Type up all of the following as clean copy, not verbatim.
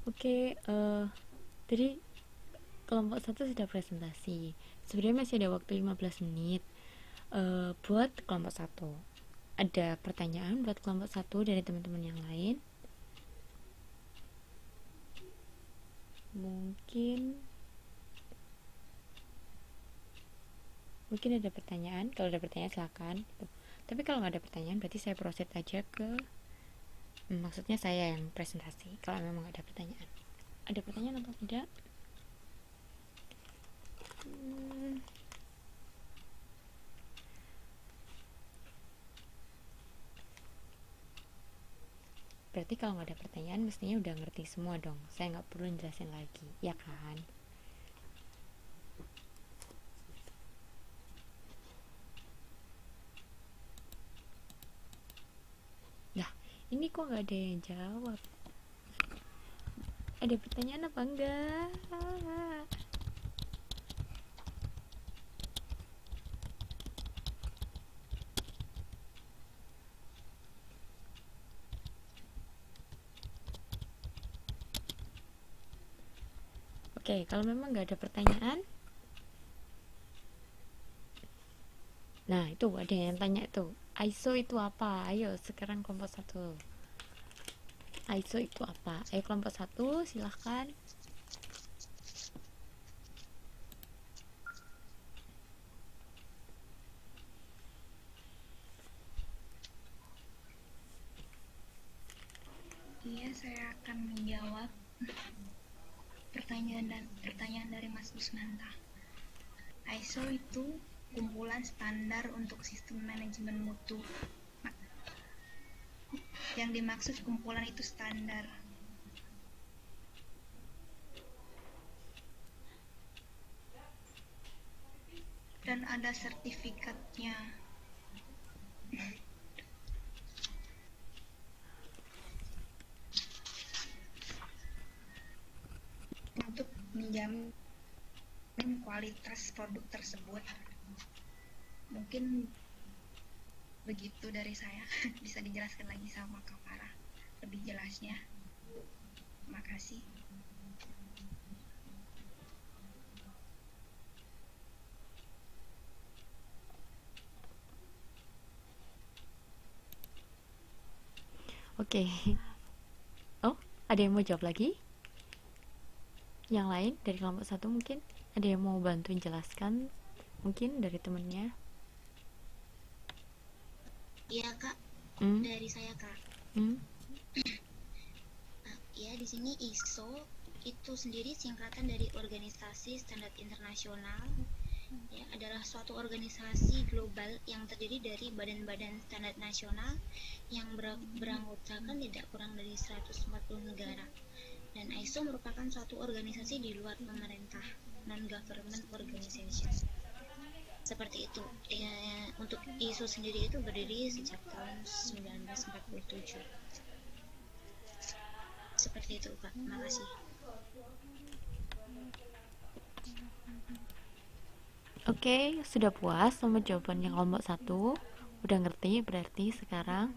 Oke, tadi kelompok satu sudah presentasi. Sebenarnya masih ada waktu 15 menit buat kelompok satu. Ada pertanyaan buat kelompok satu dari teman-teman yang lain? Mungkin ada pertanyaan. Kalau ada pertanyaan silakan. Tapi kalau nggak ada pertanyaan berarti saya proceed aja ke maksudnya saya yang presentasi kalau memang ada pertanyaan. Ada pertanyaan atau tidak? Berarti kalau nggak ada pertanyaan mestinya udah ngerti semua dong. Saya nggak perlu jelasin lagi, ya kan? Nah, ini kok nggak ada yang jawab? Ada pertanyaan apa enggak? Oke, kalau memang nggak ada pertanyaan, nah itu ada yang tanya tuh, ISO itu apa? Ayo sekarang kelompok satu. ISO itu apa? Ayo kelompok satu, silahkan. Iya, saya akan menjawab pertanyaan dari Mas Usmanta. ISO itu kumpulan standar untuk sistem manajemen mutu. Yang dimaksud kumpulan itu standar. Dan ada sertifikatnya. Untuk menjamin kualitas produk tersebut. Mungkin begitu dari saya. Bisa dijelaskan lagi sama Kak Farah lebih jelasnya. Terima kasih. Oke. Oh, ada yang mau jawab lagi? Yang lain dari kelompok satu mungkin? Ada yang mau bantuin jelaskan? Mungkin dari temennya? Iya Kak, Hmm? dari saya Kak. Hmm? Ya, di sini ISO itu sendiri singkatan dari Organisasi Standar Internasional. Ya, adalah suatu organisasi global yang terdiri dari badan-badan standar nasional yang beranggotakan tidak kurang dari 140 negara. Dan ISO merupakan suatu organisasi di luar pemerintah, non-government organization. Seperti itu. Untuk ISO sendiri itu berdiri sejak tahun 1947. Seperti itu Kak, terima kasih. Oke, sudah puas sama jawabannya kelompok satu? Udah ngerti berarti sekarang?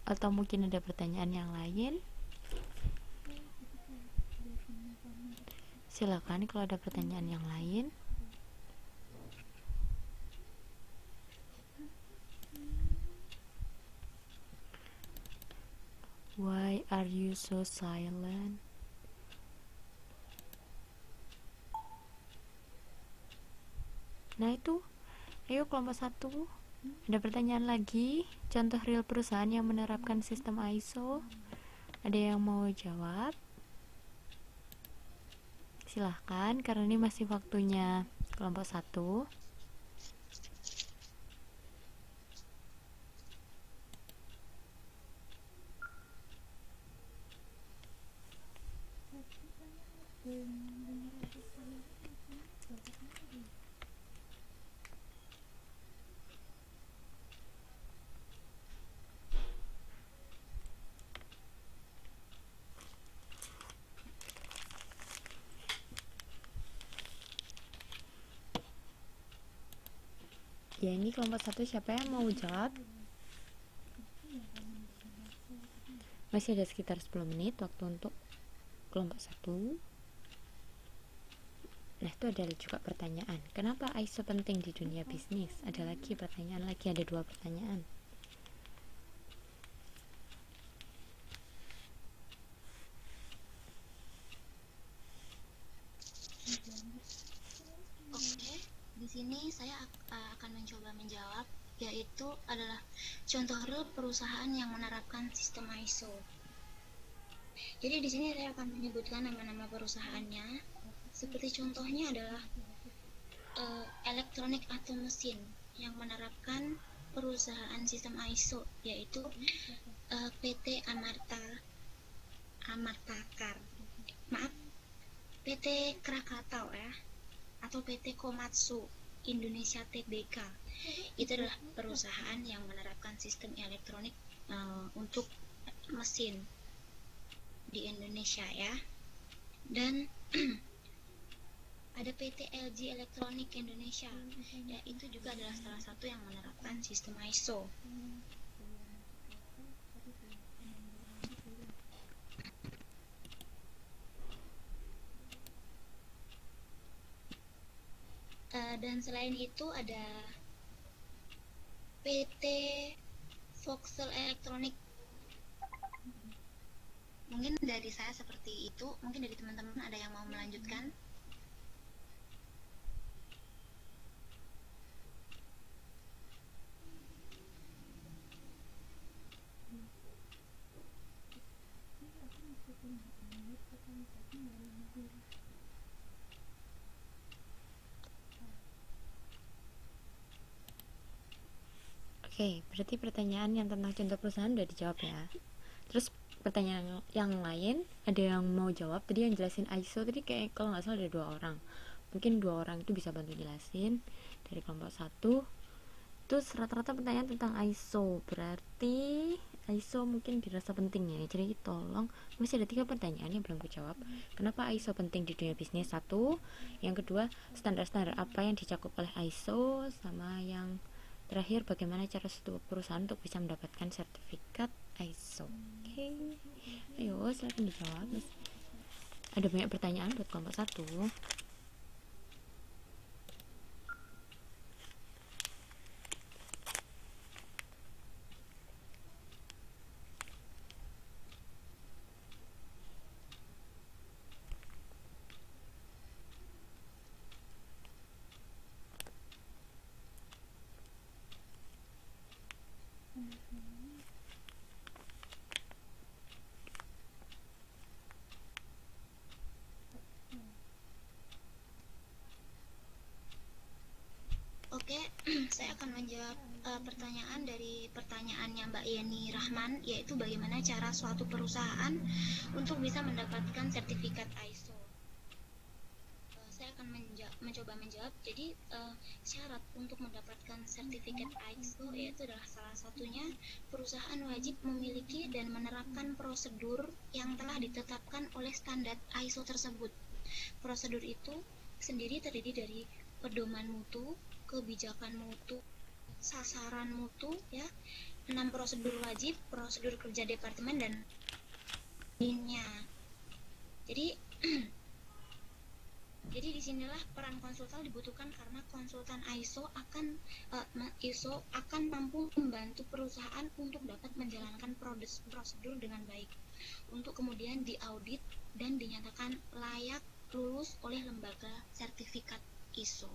Atau mungkin ada pertanyaan yang lain? Silakan kalau ada pertanyaan yang lain. Why are you so silent? Nah itu, ayo kelompok satu. Ada pertanyaan lagi? Contoh real perusahaan yang menerapkan sistem ISO? Ada yang mau jawab? Silahkan, karena ini masih waktunya kelompok satu. Ya ini kelompok satu siapa yang mau jawab? Masih ada sekitar 10 menit waktu untuk kelompok 1. Nah, itu ada juga pertanyaan. Kenapa ISO penting di dunia bisnis? Ada lagi pertanyaan lagi, ada 2 pertanyaan. Oke, di sini saya akan mencoba menjawab, yaitu adalah contoh real perusahaan yang menerapkan sistem ISO. Jadi di sini saya akan menyebutkan nama-nama perusahaannya. Seperti contohnya adalah elektronik atau mesin yang menerapkan perusahaan sistem ISO, yaitu PT Amartakar. Maaf, PT Krakatau ya, atau PT Komatsu Indonesia Tbk. Itu adalah perusahaan yang menerapkan sistem elektronik untuk mesin di Indonesia ya. Dan ada PT LG Elektronik Indonesia, ya itu juga adalah salah satu yang menerapkan sistem ISO. Dan selain itu ada PT Voxel Elektronik. Mungkin dari saya seperti itu, mungkin dari teman-teman ada yang mau melanjutkan. Oke, berarti pertanyaan yang tentang contoh perusahaan udah dijawab ya. Terus pertanyaan yang lain, ada yang mau jawab? Tadi yang jelasin ISO tadi kayak kalau nggak salah ada 2 orang. Mungkin 2 orang itu bisa bantu jelasin dari kelompok 1. Terus rata-rata pertanyaan tentang ISO, berarti ISO mungkin dirasa penting ya. Jadi tolong, masih ada 3 pertanyaan yang belum dijawab. Kenapa ISO penting di dunia bisnis? 1. Yang kedua, standar-standar apa yang dicakup oleh ISO? Sama yang terakhir, bagaimana cara suatu perusahaan untuk bisa mendapatkan sertifikat ISO? Oke. Ayo silahkan dijawab. Ada banyak pertanyaan buat kelompok 1. Oke, saya akan menjawab pertanyaan dari pertanyaannya Mbak Yeni Rahman, yaitu bagaimana cara suatu perusahaan untuk bisa mendapatkan sertifikat ISO. Saya akan mencoba menjawab. Jadi syarat untuk mendapatkan sertifikat ISO yaitu adalah salah satunya perusahaan wajib memiliki dan menerapkan prosedur yang telah ditetapkan oleh standar ISO tersebut. Prosedur itu sendiri terdiri dari pedoman mutu, kebijakan mutu, sasaran mutu ya, 6 prosedur wajib, prosedur kerja departemen dan lainnya. Jadi jadi disinilah peran konsultan dibutuhkan karena konsultan ISO akan mampu membantu perusahaan untuk dapat menjalankan prosedur dengan baik, untuk kemudian diaudit dan dinyatakan layak lulus oleh lembaga sertifikat ISO.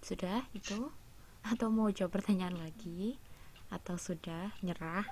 Sudah itu? Atau mau jawab pertanyaan lagi? Atau sudah nyerah?